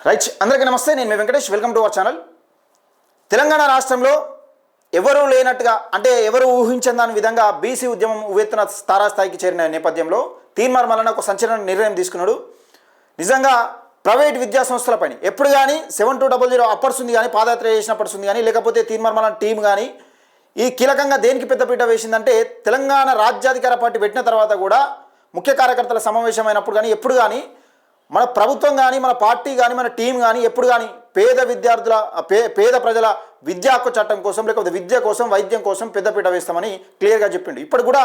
Right, అందరికీ నమస్తే. నేను మీ Venkatesh. Welcome to our channel. Telangana రాష్ట్రంలో ఎవరూ లేనట్టుగా, అంటే ఎవరు ఊహించని దాని విధంగా బీసీ ఉద్యమం ఉవ్వెత్తున తారాస్థాయికి చేరిన నేపథ్యంలో తీన్మార్ మల్లన్న ఒక సంచలన నిర్ణయం తీసుకున్నాడు. నిజంగా ప్రైవేట్ విద్యా సంస్థలపైన ఎప్పుడు కానీ 7200 అప్పర్స్ ఉంది కానీ, పాదయాత్ర చేసినప్పటి ఉంది కానీ, లేకపోతే తీన్మార్ మల్లన్న టీం కానీ ఈ కీలకంగా దేనికి పెద్దపీట వేసిందంటే, తెలంగాణ రాజ్యాధికార పార్టీ పెట్టిన తర్వాత కూడా ముఖ్య కార్యకర్తల సమావేశమైనప్పుడు కానీ ఎప్పుడు కానీ మన ప్రభుత్వం కానీ, మన పార్టీ కానీ, మన టీం కానీ ఎప్పుడు కానీ పేద విద్యార్థుల పేద ప్రజల విద్యా హక్కు చట్టం కోసం, లేకపోతే విద్య కోసం, వైద్యం కోసం పెద్దపీట వేస్తామని క్లియర్గా చెప్పిండు. ఇప్పుడు కూడా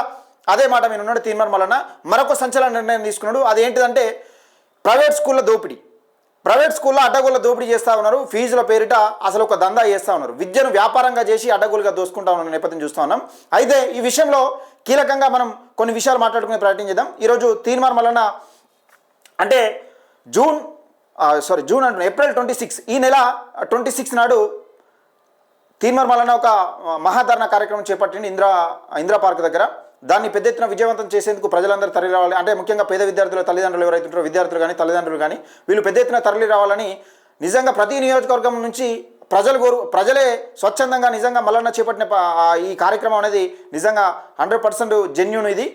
అదే మాట మీద ఉన్నాడు తీన్మార్ మల్లన్న. మరొక సంచలన నిర్ణయం తీసుకున్నాడు. అదేంటిదంటే ప్రైవేట్ స్కూళ్ళ దోపిడీ. ప్రైవేట్ స్కూల్లో అడ్డగోళ్ళ దోపిడీ చేస్తూ ఉన్నారు. ఫీజుల పేరిట అసలు ఒక దందా చేస్తూ ఉన్నారు. విద్యను వ్యాపారంగా చేసి అడ్డగోలుగా దోసుకుంటా ఉన్న నేపథ్యం చూస్తూ ఉన్నాం. అయితే ఈ విషయంలో కీలకంగా మనం కొన్ని విషయాలు మాట్లాడుకునే ప్రయత్నం చేద్దాం. ఈరోజు తీన్మార్ మల్లన్న అంటే జూన్ అంటున్నా ఏప్రిల్ 26 ఈ నెల 26 నాడు తీన్మార్ మల్లన్న ఒక మహాధరణ కార్యక్రమం చేపట్టింది ఇందిరా పార్క్ దగ్గర. దాన్ని పెద్ద ఎత్తున విజయవంతం చేసేందుకు ప్రజలందరూ తరలి రావాలి, అంటే ముఖ్యంగా పేద విద్యార్థుల తల్లిదండ్రులు ఎవరైతే ఉంటారో, విద్యార్థులు కానీ తల్లిదండ్రులు కానీ వీళ్ళు పెద్ద ఎత్తున తరలి రావాలని నిజంగా ప్రతి నియోజకవర్గం నుంచి ప్రజలే స్వచ్ఛందంగా నిజంగా మల్లన్న చేపట్టిన ఈ కార్యక్రమం అనేది నిజంగా 100% జెన్యూన్. ఇది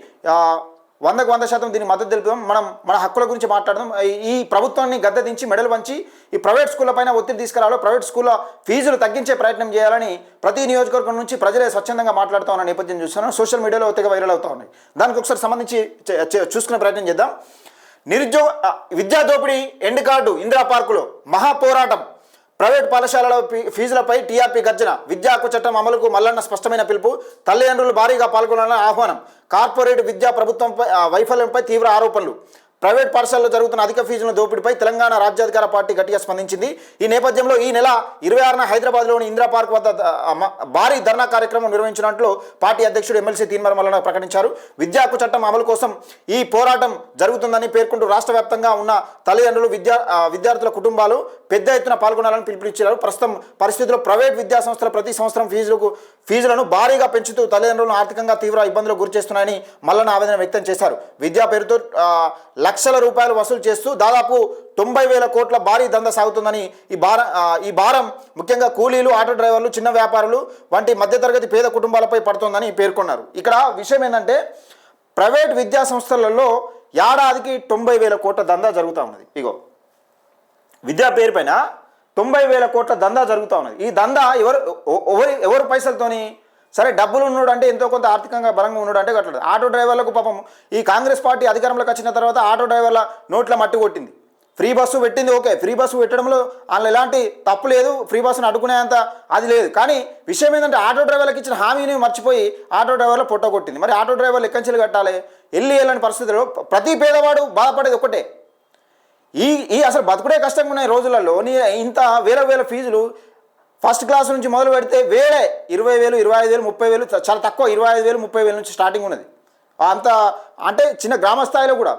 100% దీన్ని మద్దతు తెలుపుదాం. మన హక్కుల గురించి మాట్లాడదాం. ఈ ప్రభుత్వాన్ని గద్దె దించి మెడలు వంచి ఈ ప్రైవేట్ స్కూళ్ళ పైన ఒత్తిడి తీసుకురావాలి, ప్రైవేట్ స్కూళ్ళ ఫీజులు తగ్గించే ప్రయత్నం చేయాలని ప్రతి నియోజకవర్గం నుంచి ప్రజలే స్వచ్ఛందంగా మాట్లాడుతూ ఉన్న నేపథ్యం చూస్తున్నాను. సోషల్ మీడియాలో తెగ వైరల్ అవుతూ ఉన్నాయి. దానికి ఒకసారి సంబంధించి చూసుకునే ప్రయత్నం చేద్దాం. నిరుద్యోగ విద్యా దోపిడీ ఎండ్ కార్డు ఇందిరా పార్కులో మహా పోరాటం. ప్రైవేట్ పాఠశాలల ఫీజులపై టీఆర్పీ గర్జన. విద్యా హక్కు చట్టం అమలుకు మల్లన్న స్పష్టమైన పిలుపు. తల్లిదండ్రులు భారీగా పాల్గొనాలని ఆహ్వానం. కార్పొరేట్ విద్యా ప్రభుత్వంపై వైఫల్యంపై తీవ్ర ఆరోపణలు. ప్రైవేట్ పాఠశాలలో జరుగుతున్న అధిక ఫీజుల దోపిడీపై తెలంగాణ రాజ్యాధికార పార్టీ గట్టిగా స్పందించింది. ఈ నేపథ్యంలో ఈ నెల 26న హైదరాబాద్లోని ఇందిరా పార్క్ వద్ద భారీ ధర్నా కార్యక్రమం నిర్వహించినట్లు పార్టీ అధ్యక్షుడు ఎమ్మెల్సీ తీన్మార్ మల్లన్న ప్రకటించారు. విద్యా హక్కు చట్టం అమలు కోసం ఈ పోరాటం జరుగుతుందని పేర్కొంటూ రాష్ట్ర వ్యాప్తంగా ఉన్న తల్లిదండ్రులు, విద్యార్థుల కుటుంబాలు పెద్ద ఎత్తున పాల్గొనాలని పిలుపునిచ్చారు. ప్రస్తుతం పరిస్థితుల్లో ప్రైవేట్ విద్యా సంస్థలు ప్రతి సంవత్సరం ఫీజులను భారీగా పెంచుతూ తల్లిదండ్రులను ఆర్థికంగా తీవ్ర ఇబ్బందులకు గురిచేస్తున్నాయని మల్లన్న ఆవేదన వ్యక్తం చేశారు. విద్యా పేరుతో లక్షల రూపాయలు వసూలు చేస్తూ దాదాపు 90,000 కోట్ల భారీ దందా సాగుతుందని ఈ భారం ముఖ్యంగా కూలీలు, ఆటో డ్రైవర్లు, చిన్న వ్యాపారులు వంటి మధ్యతరగతి పేద కుటుంబాలపై పడుతోందని పేర్కొన్నారు. ఇక్కడ విషయం ఏంటంటే ప్రైవేట్ విద్యా సంస్థలలో ఏడాదికి 90,000 కోట్ల దందా జరుగుతూ ఉన్నది. ఇగో విద్యా పేరు పైన 90,000 కోట్ల దందా జరుగుతూ ఉన్నది. ఈ దందా ఎవరు పైసలతోని? సరే, డబ్బులు ఉన్నాడు అంటే ఎంతో కొంత ఆర్థికంగా బలంగా ఉన్నాడు అంటే కట్టలేదు. ఆటో డ్రైవర్లకు పాపం ఈ కాంగ్రెస్ పార్టీ అధికారంలోకి వచ్చిన తర్వాత ఆటో డ్రైవర్ల నోట్ల మట్టి కొట్టింది. ఫ్రీ బస్సు పెట్టింది, ఓకే, ఫ్రీ బస్సు పెట్టడంలో అందులో ఎలాంటి తప్పు లేదు, ఫ్రీ బస్సును అడ్డుకునేంత అది లేదు. కానీ విషయం ఏంటంటే ఆటో డ్రైవర్లకు ఇచ్చిన హామీని మర్చిపోయి ఆటో డ్రైవర్లు పొట్ట కొట్టింది. మరి ఆటో డ్రైవర్లు ఎక్కంచెలు కట్టాలి, వెళ్ళని పరిస్థితుల్లో ప్రతి పేదవాడు బాధపడేది ఒకటే, ఈ అసలు బతుకుడే కష్టంగా ఉన్నాయి రోజులలో. ఇంత వేల ఫీజులు ఫస్ట్ క్లాస్ నుంచి మొదలు పెడితే 20,000, 25,000, 30,000, చాలా తక్కువ 25,000, 30,000 నుంచి స్టార్టింగ్ ఉన్నది. అంత అంటే చిన్న గ్రామ స్థాయిలో కూడా,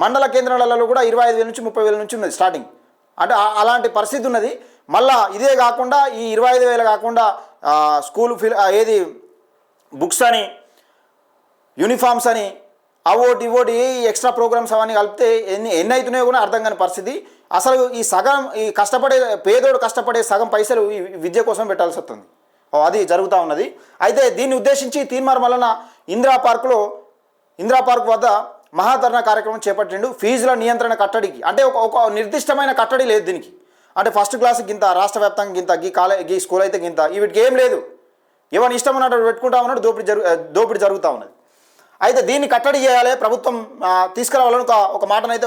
మండల కేంద్రాలలో కూడా 25,000 నుంచి 30,000 నుంచి ఉన్నది స్టార్టింగ్. అంటే అలాంటి పరిస్థితి ఉన్నది. మళ్ళా ఇదే కాకుండా ఈ 25,000 కాకుండా స్కూల్ ఏది బుక్స్ అని, యూనిఫామ్స్ అని, అవోటి ఎక్స్ట్రా ప్రోగ్రామ్స్ అవన్నీ కలిపితే ఎన్ని అవుతున్నాయో కూడా అర్థం కాని పరిస్థితి. అసలు ఈ పేదోడు కష్టపడే సగం పైసలు ఈ విద్య కోసం పెట్టాల్సి వస్తుంది. అది జరుగుతూ ఉన్నది. అయితే దీన్ని ఉద్దేశించి తీన్మార్ మల్లన్న ఇందిరా పార్క్ వద్ద మహాధరణ కార్యక్రమం చేపట్టిండు. ఫీజుల నియంత్రణ కట్టడికి, అంటే ఒక నిర్దిష్టమైన కట్టడి లేదు దీనికి. అంటే ఫస్ట్ క్లాస్కి గింత, రాష్ట్ర వ్యాప్తంగా గింత, గీ స్కూల్ అయితే గింత, వీటికి ఏం లేదు. ఎవరిని ఇష్టం ఉన్నట్టు పెట్టుకుంటా ఉన్నాడు, దోపిడీ జరుగుతూ ఉన్నది. అయితే దీన్ని కట్టడి చేయాలి, ప్రభుత్వం తీసుకురావాలని ఒక మాటనైతే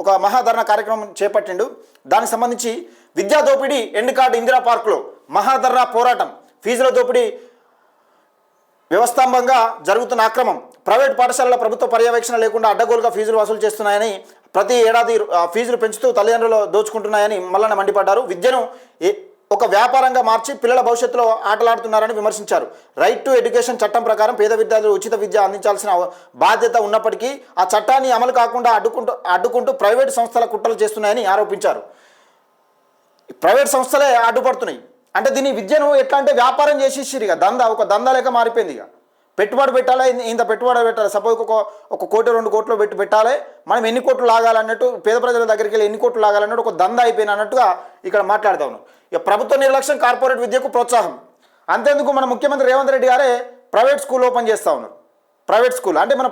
ఒక మహాధరణ కార్యక్రమం చేపట్టిండు. దానికి సంబంధించి విద్యా దోపిడీ ఎండ్ కార్డు ఇందిరా పార్కులో మహాధరణ పోరాటం. ఫీజుల దోపిడీ వ్యవస్థాంబంగా జరుగుతున్న అక్రమం. ప్రైవేట్ పాఠశాలల ప్రభుత్వ పర్యవేక్షణ లేకుండా అడ్డగోలుగా ఫీజులు వసూలు చేస్తున్నాయని, ప్రతి ఏడాది ఫీజులు పెంచుతూ తల్లిదండ్రులు దోచుకుంటున్నాయని మల్లన్న మండిపడ్డారు. విద్యను ఒక వ్యాపారంగా మార్చి పిల్లల భవిష్యత్తులో ఆటలాడుతున్నారని విమర్శించారు. రైట్ టు ఎడ్యుకేషన్ చట్టం ప్రకారం పేద విద్యార్థులు ఉచిత విద్య అందించాల్సిన బాధ్యత ఉన్నప్పటికీ ఆ చట్టాన్ని అమలు కాకుండా అడ్డుకుంటూ ప్రైవేట్ సంస్థల కుట్రలు చేస్తున్నాయని ఆరోపించారు. ప్రైవేట్ సంస్థలే అడ్డుపడుతున్నాయి. అంటే దీన్ని విద్యను ఎట్లా అంటే వ్యాపారం చేసేసిరు, ఇక ఒక దందా లేక మారిపోయింది. ఇక పెట్టుబడి పెట్టాలి, ఇంత పెట్టుబడి పెట్టాలి, సపోజ్ ఒక కోటి 2 కోట్లు పెట్టాలి, మనం ఎన్ని కోట్లు లాగాలన్నట్టు, పేద ప్రజల దగ్గరికి వెళ్ళి ఎన్ని కోట్లు లాగాలన్నట్టు ఒక దందా అయిపోయిన అన్నట్టుగా ఇక్కడ మాట్లాడుతూ ఉన్నాం. ఇక ప్రభుత్వ నిర్లక్ష్యం, కార్పొరేట్ విద్యకు ప్రోత్సాహం. అంతేందుకు మన ముఖ్యమంత్రి రేవంత్ రెడ్డి గారే ప్రైవేట్ స్కూల్ ఓపెన్ చేస్తూ ఉన్నారు. ప్రైవేట్ స్కూల్ అంటే మన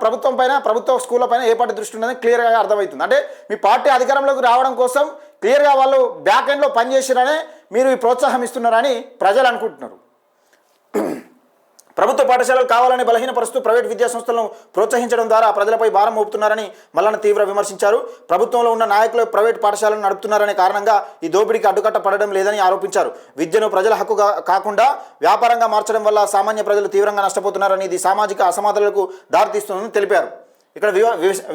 ప్రభుత్వ స్కూళ్ళ పైన ఏ పార్టీ దృష్టి ఉందని క్లియర్గా అర్థమవుతుంది. అంటే మీ పార్టీ అధికారంలోకి రావడం కోసం క్లియర్గా వాళ్ళు బ్యాక్ ఎండ్లో పనిచేసిరనే మీరు ఈ ప్రోత్సాహం ఇస్తున్నారని ప్రజలు అనుకుంటున్నారు. ప్రభుత్వ పాఠశాలలు కావాలని బలహీనపరుస్తూ ప్రైవేట్ విద్యా సంస్థలను ప్రోత్సహించడం ద్వారా ప్రజలపై భారం మోపుతున్నారని మల్లన్న తీవ్ర విమర్శించారు. ప్రభుత్వంలో ఉన్న నాయకులు ప్రైవేట్ పాఠశాలను నడుపుతున్నారనే కారణంగా ఈ దోపిడీకి అడ్డుకట్ట పడడం లేదని ఆరోపించారు. విద్యను ప్రజల హక్కుగా కాకుండా వ్యాపారంగా మార్చడం వల్ల సామాన్య ప్రజలు తీవ్రంగా నష్టపోతున్నారని, ఇది సామాజిక అసమానతలకు దారితీస్తుందని తెలిపారు. ఇక్కడ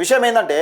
విషయం ఏంటంటే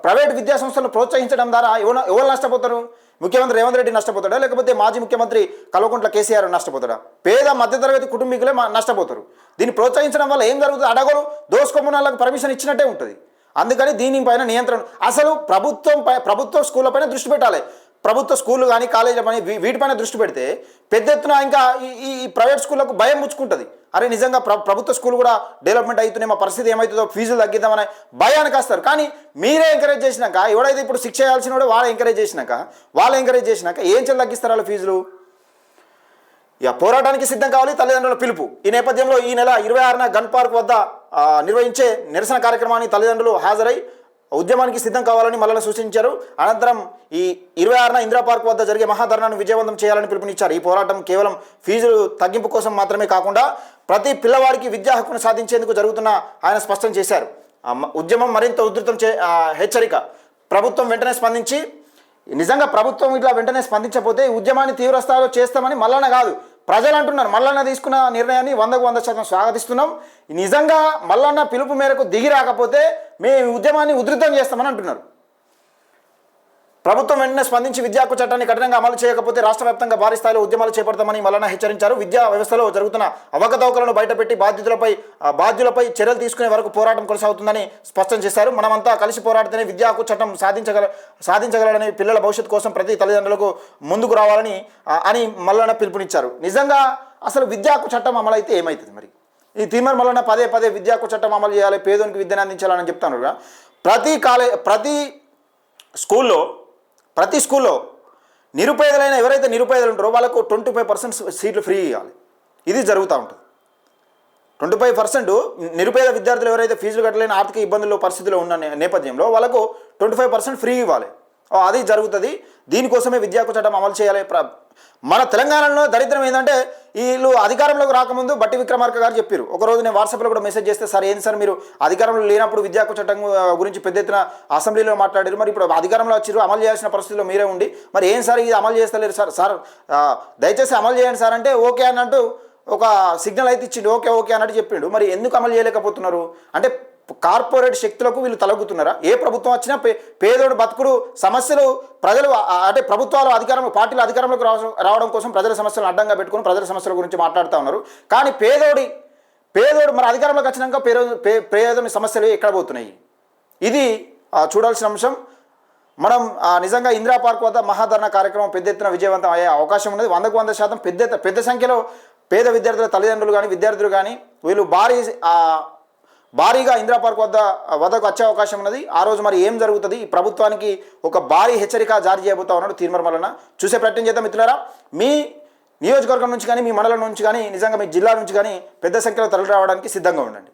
ప్రైవేట్ విద్యా సంస్థలను ప్రోత్సహించడం ద్వారా ఎవరు నష్టపోతారు? ముఖ్యమంత్రి రేవంత్ రెడ్డి నష్టపోతాడా, లేకపోతే మాజీ ముఖ్యమంత్రి కల్వకుంట్ల కేసీఆర్ నష్టపోతాడా? పేద మధ్యతరగతి కుటుంబీకులే నష్టపోతారు. దీన్ని ప్రోత్సహించడం వల్ల ఏం జరుగుతుంది? అడగలు దోసుకోమనాలకు పర్మిషన్ ఇచ్చినట్టే ఉంటుంది. అందుకని దీనిపైన నియంత్రణ, అసలు ప్రభుత్వ స్కూళ్ళపైన దృష్టి పెట్టాలి. ప్రభుత్వ స్కూళ్ళు కానీ కాలేజీల పని వీటిపైన దృష్టి పెడితే పెద్ద ఎత్తున ఇంకా ఈ ప్రైవేట్ స్కూళ్ళకు భయం ముచ్చుకుంటుంది. అరే నిజంగా ప్రభుత్వ స్కూల్ కూడా డెవలప్మెంట్ అవుతున్నాయి, మా పరిస్థితి ఏమవుతుందో, ఫీజులు తగ్గిద్దామనే భయానికి వస్తారు. కానీ మీరే ఎంకరేజ్ చేసినాక, ఎవడైతే ఇప్పుడు శిక్ష చేయాల్సిన వాడు వాళ్ళు ఎంకరేజ్ చేసినాక ఏం చెల్లి తగ్గిస్తారు వాళ్ళ ఫీజులు? ఇక పోరాటానికి సిద్ధం కావాలి తల్లిదండ్రుల పిలుపు. ఈ నేపథ్యంలో ఈ నెల 26న గన్ పార్క్ వద్ద నిర్వహించే నిరసన కార్యక్రమానికి తల్లిదండ్రులు హాజరై ఉద్యమానికి సిద్ధం కావాలని మల్లన్న సూచించారు. అనంతరం ఈ 26న ఇందిరా పార్క్ వద్ద జరిగే మహాధర్నాను విజయవంతం చేయాలని పిలుపునిచ్చారు. ఈ పోరాటం కేవలం ఫీజులు తగ్గింపు కోసం మాత్రమే కాకుండా ప్రతి పిల్లవాడికి విద్యా హక్కును సాధించేందుకు జరుగుతున్న ఆయన స్పష్టం చేశారు. ఉద్యమం మరింత ఉధృతం హెచ్చరిక. ప్రభుత్వం వెంటనే స్పందించి, నిజంగా ప్రభుత్వం ఇట్లా వెంటనే స్పందించకపోతే ఉద్యమాన్ని తీవ్రస్థాయిలో చేస్తామని మల్లన్న కాదు ప్రజలు అంటున్నారు. మల్లన్న తీసుకున్న నిర్ణయాన్ని 100% స్వాగతిస్తున్నాం. నిజంగా మల్లన్న పిలుపు మేరకు దిగి రాకపోతే మేము ఉద్యమాన్ని ఉధృతం చేస్తామని అంటున్నారు. ప్రభుత్వం వెంటనే స్పందించి విద్యా హక్కు చట్టాన్ని కఠినంగా అమలు చేయకపోతే రాష్ట్ర వ్యాప్తంగా భారీ స్థాయిలో ఉద్యమాలు చేపడతామని మల్లన్న హెచ్చరించారు. విద్యా వ్యవస్థలో జరుగుతున్న అవకతవకలను బయటపెట్టి బాధ్యులపై చర్యలు తీసుకునే వరకు పోరాటం కొనసాగుతుందని స్పష్టం చేశారు. మనమంతా కలిసి పోరాడితేనే విద్యా హక్కు చట్టం సాధించగలరని, పిల్లల భవిష్యత్తు కోసం ప్రతి తల్లిదండ్రులకు ముందుకు రావాలని అని మల్లన్న పిలుపునిచ్చారు. నిజంగా అసలు విద్యా హక్కు చట్టం అమలు అయితే ఏమవుతుంది? మరి ఈ తీర్మానం మల్లన్న పదే విద్యా హక్కు చట్టం అమలు చేయాలి, పేదోనికి విద్యను అందించాలని చెప్తాను. ప్రతి స్కూల్లో నిరుపేదలైన ఎవరైతే నిరుపేదలు ఉంటారో వాళ్ళకు 25% సీట్లు ఫ్రీ ఇవ్వాలి. ఇది జరుగుతూ ఉంటుంది. 25% నిరుపేద విద్యార్థులు ఎవరైతే ఫీజులు కట్టలేని ఆర్థిక ఇబ్బందుల్లో పరిస్థితిలో ఉన్న నేపథ్యంలో వాళ్ళకు 25% ఫ్రీ ఇవ్వాలి. అది జరుగుతుంది. దీనికోసమే విద్యా హక్కు చట్టం అమలు చేయాలి. మన తెలంగాణలో దరిద్రం ఏంటంటే వీళ్ళు అధికారంలోకి రాకముందు బట్టి విక్రమార్క గారు చెప్పారు. ఒకరోజు నేను వాట్సాప్లో కూడా మెసేజ్ చేస్తే, సార్ ఏంటి సార్ మీరు అధికారంలో లేనప్పుడు విద్యా హక్కు చట్టం గురించి పెద్ద ఎత్తున అసెంబ్లీలో మాట్లాడారు, మరి ఇప్పుడు అధికారంలో వచ్చారు, అమలు చేయాల్సిన పరిస్థితిలో మీరే ఉండి మరి ఏం సార్ ఇది అమలు చేస్తలేరు సార్ దయచేసి అమలు చేయండి సార్ అంటే ఓకే అన్నట్టు ఒక సిగ్నల్ అయితే ఇచ్చిండు. ఓకే అన్నట్టు చెప్పిండు. మరి ఎందుకు అమలు చేయలేకపోతున్నారు? అంటే కార్పొరేట్ శక్తులకు వీళ్ళు తలగుతున్నారా? ఏ ప్రభుత్వం వచ్చినా పేదోడు బతుకుడు సమస్యలు ప్రజలు అంటే ప్రభుత్వాలు పార్టీలు అధికారంలోకి రావడం కోసం ప్రజల సమస్యలను అడ్డంగా పెట్టుకుని ప్రజల సమస్యల గురించి మాట్లాడుతూ ఉన్నారు. కానీ పేదోడు మరి అధికారంలోకి వచ్చినాక పేదోని సమస్యలు ఎక్కడ పోతున్నాయి? ఇది చూడాల్సిన అంశం. మనం నిజంగా ఇందిరా పార్క్ వద్ద మహాధర్నా కార్యక్రమం పెద్ద ఎత్తున విజయవంతం అయ్యే అవకాశం ఉన్నది. 100% పెద్ద సంఖ్యలో పేద విద్యార్థుల తల్లిదండ్రులు కానీ విద్యార్థులు కానీ వీళ్ళు భారీగా ఇందిరా పార్క్ వద్దకు వచ్చే అవకాశం ఉన్నది. ఆ రోజు మరి ఏం జరుగుతుంది? ఈ ప్రభుత్వానికి ఒక భారీ హెచ్చరిక జారీ చేయబోతా ఉన్నాడు తీర్మానం వలన. చూసే ప్రయత్నం చేద్దాం మిత్రులారా. మీ నియోజకవర్గం నుంచి కానీ, మీ మండలం నుంచి కానీ, నిజంగా మీ జిల్లా నుంచి కానీ పెద్ద సంఖ్యలో తరలి రావడానికి సిద్ధంగా ఉండండి.